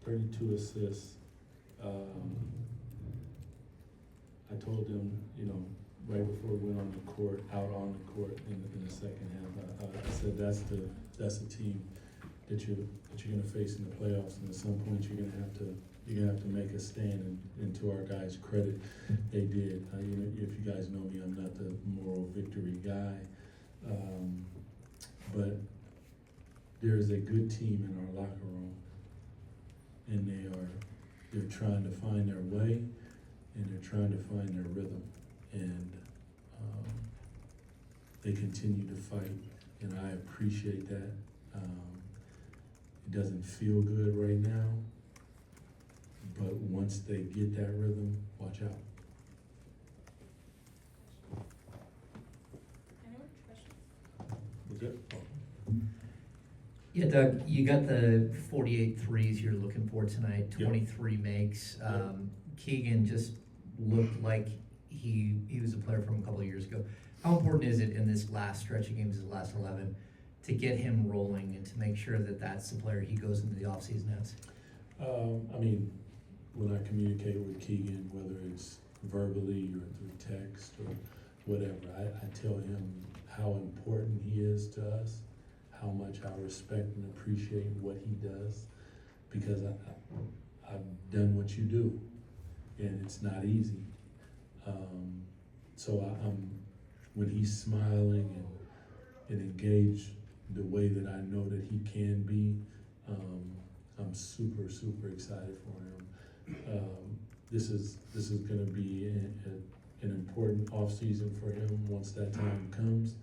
32 assists. I told them, right before we went on the court, out on the court in the second half, I said that's the team that you're gonna face in the playoffs, and at some point you're gonna have to make a stand. And to our guys' credit, they did. If you guys know me, I'm not the moral victory guy, but there is a good team in our locker room, and they're trying to find their way, and they're trying to find their rhythm, and they continue to fight, and I appreciate that. It doesn't feel good right now, but once they get that rhythm, watch out. Any more questions? Was it? Yeah, Doug, you got the 48 threes you're looking for tonight, Yep. 23 makes. Yep. Keegan just looked like he was a player from a couple of years ago. How important is it in this last stretch of games, his last 11, to get him rolling and to make sure that that's the player he goes into the offseason as? When I communicate with Keegan, whether it's verbally or through text or whatever, I tell him how important he is to us, how much I respect and appreciate what he does, because I've done what you do, and it's not easy. So when he's smiling and engaged the way that I know that he can be, I'm super, super excited for him. This is going to be an important off season for him once that time comes,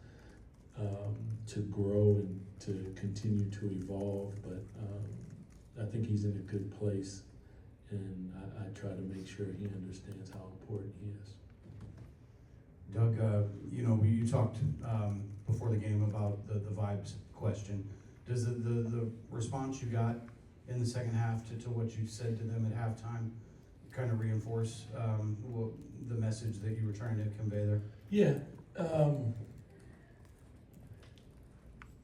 to grow and to continue to evolve. But I think he's in a good place, and I try to make sure he understands how important he is. Doug, you talked before the game about the vibes question. Does the response you got in the second half to what you said to them at halftime kind of reinforce the message that you were trying to convey there? Yeah.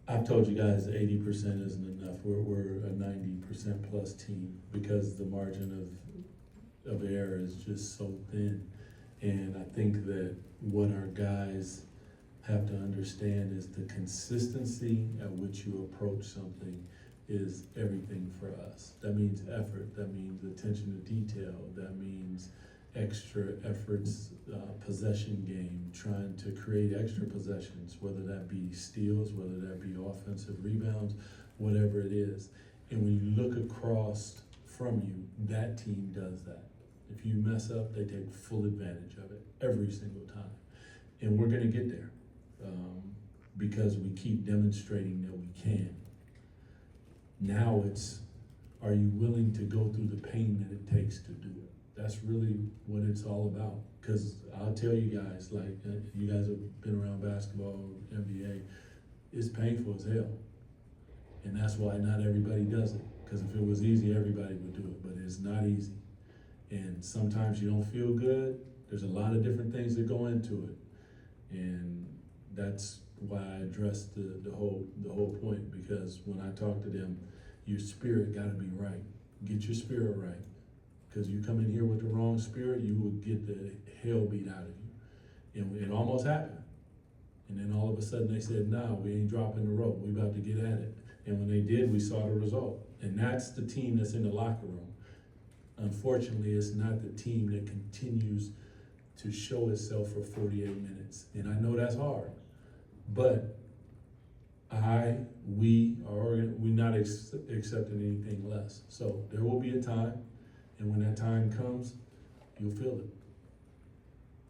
I've told you guys 80% isn't enough. We're a 90% plus team because the margin of error is just so thin. And I think that what our guys have to understand is the consistency at which you approach something is everything for us. That means effort, that means attention to detail, that means extra efforts, possession game, trying to create extra possessions, whether that be steals, whether that be offensive rebounds, whatever it is. And when you look across from you, that team does that. If you mess up, they take full advantage of it every single time. And we're gonna get there because we keep demonstrating that we can. Now it's, are you willing to go through the pain that it takes to do it? That's really what it's all about. Because I'll tell you guys, you guys have been around basketball, NBA, it's painful as hell. And that's why not everybody does it. Because if it was easy, everybody would do it, but it's not easy. And sometimes you don't feel good. There's a lot of different things that go into it. And that's why I addressed the whole point, because when I talk to them, your spirit gotta be right. Get your spirit right. Because you come in here with the wrong spirit, you will get the hell beat out of you. And it almost happened. And then all of a sudden they said, nah, we ain't dropping the rope. We about to get at it. And when they did, we saw the result. And that's the team that's in the locker room. Unfortunately, it's not the team that continues to show itself for 48 minutes. And I know that's hard, but we're not accepting anything less. So there will be a time, and when that time comes, you'll feel it.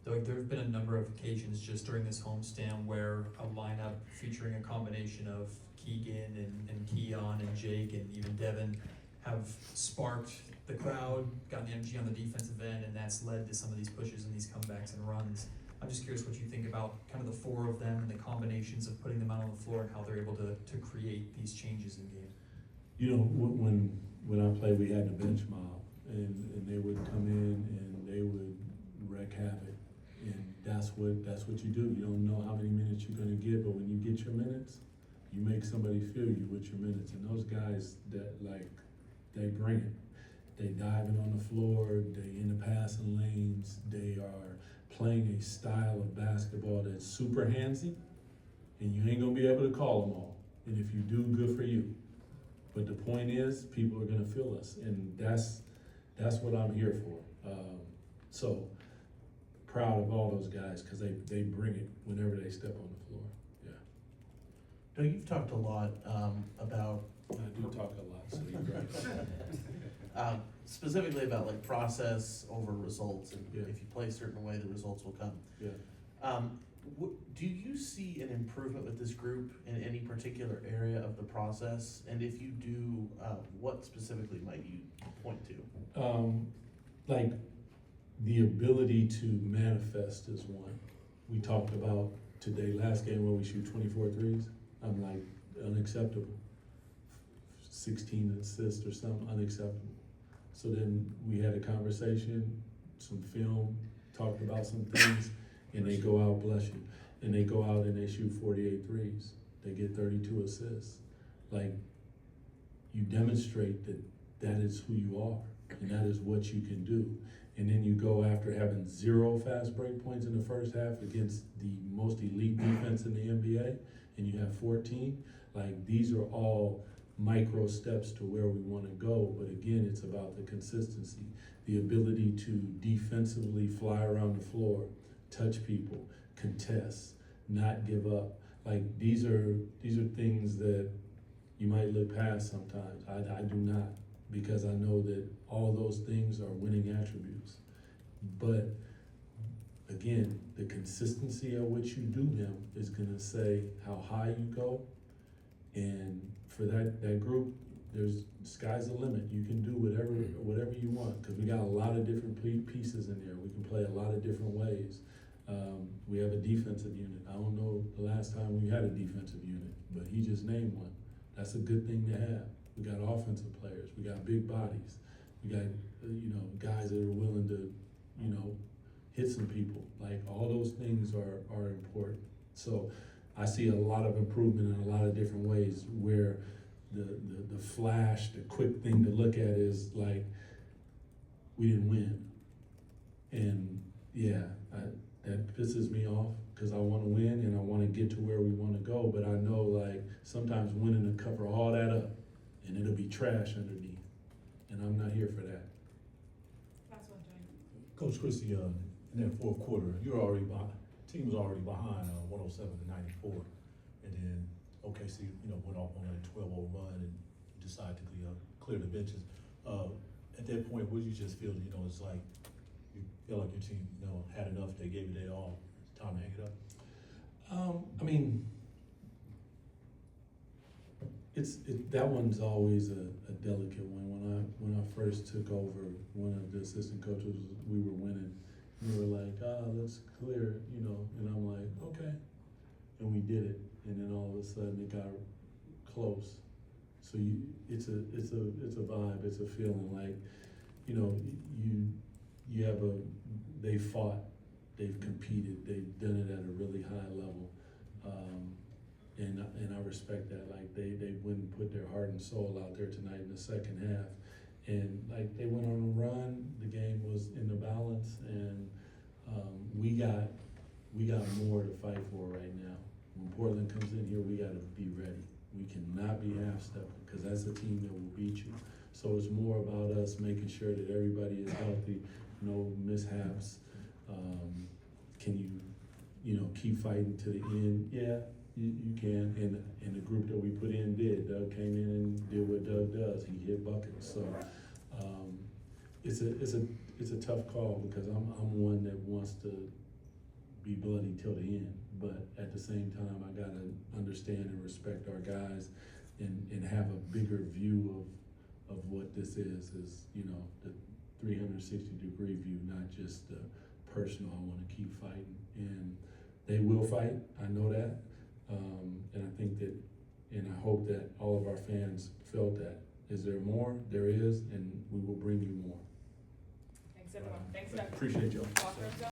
Doug, there have been a number of occasions just during this homestand where a lineup featuring a combination of Keegan and Keon and Jake and even Devin have sparked the crowd, gotten energy on the defensive end, and that's led to some of these pushes and these comebacks and runs. I'm just curious what you think about kind of the four of them and the combinations of putting them out on the floor and how they're able to create these changes in game. You know, when I played, we had the bench mob, and they would come in and they would wreak havoc. And that's what you do. You don't know how many minutes you're going to get, but when you get your minutes, you make somebody feel you with your minutes. And those guys they bring it. they diving on the floor, they in the passing lanes, they are playing a style of basketball that's super handsy, and you ain't gonna be able to call them all. And if you do, good for you. But the point is, people are gonna feel us, and that's what I'm here for. So proud of all those guys, cause they bring it whenever they step on the floor, yeah. Doug, you've talked a lot about I do talk a lot, so you're right. specifically about like process over results, and Yeah. if you play a certain way, the results will come. Yeah. Do you see an improvement with this group in any particular area of the process? And if you do, what specifically might you point to? Like the ability to manifest is one. We talked about today, last game where we shoot 24 threes. I'm like, unacceptable. 16 assists or something, unacceptable. So then we had a conversation, some film, talked about some things, and they go out, bless you, and they go out and they shoot 48 threes. They get 32 assists. Like, you demonstrate that that is who you are, and that is what you can do. And then you go after having 0 fast break points in the first half against the most elite defense in the NBA, and you have 14. Like, these are all micro steps to where we want to go, but again, it's about the consistency, the ability to defensively fly around the floor, touch people, contest, not give up. Like, these are things that you might look past sometimes. I do not, because I know that all those things are winning attributes. But again, the consistency at which you do them is gonna say how high you go. And for that group, there's sky's the limit. You can do whatever you want, because we got a lot of different pieces in there. We can play a lot of different ways. We have a defensive unit. I don't know the last time we had a defensive unit, but he just named one. That's a good thing to have. We got offensive players. We got big bodies. We got guys that are willing to hit some people. Like, all those things are important. So I see a lot of improvement in a lot of different ways, where the flash, the quick thing to look at is like, we didn't win. And yeah, that pisses me off, because I want to win and I want to get to where we want to go. But I know, like, sometimes winning to cover all that up, and it'll be trash underneath. And I'm not here for that. Last one, Johnny. Coach Christie, in that fourth quarter, team was already behind 107-94, and then OKC, went off on a 12-0 run and decided to clear the benches. At that point, what did you just feel? It's like you feel like your team, had enough. They gave you their all. It's time to hang it up. That one's always a delicate one. When I first took over, one of the assistant coaches, we were winning. We were like, let's clear, and I'm like, okay. And we did it, and then all of a sudden it got close. So it's a vibe, it's a feeling like, you have they fought, they've competed, they've done it at a really high level. And I respect that. Like, they went and put their heart and soul out there tonight in the second half. And like, they went on a run, the game was in the balance, and we got more to fight for right now. When Portland comes in here, we gotta be ready. We cannot be half-stepping, because that's a team that will beat you. So it's more about us making sure that everybody is healthy, no mishaps. Can you keep fighting to the end? Yeah, you can, and the group that we put in did. Doug came in and did what Doug does. He hit buckets. So it's a tough call, because I'm one that wants to be bloody till the end. But at the same time, I gotta understand and respect our guys, and have a bigger view of what this is the 360-degree view, not just the personal. I want to keep fighting, and they will fight. I know that. And I think that, and I hope that all of our fans felt that. Is there more? There is, and we will bring you more. Thanks, everyone. Thanks, Doug. Appreciate y'all. Walker,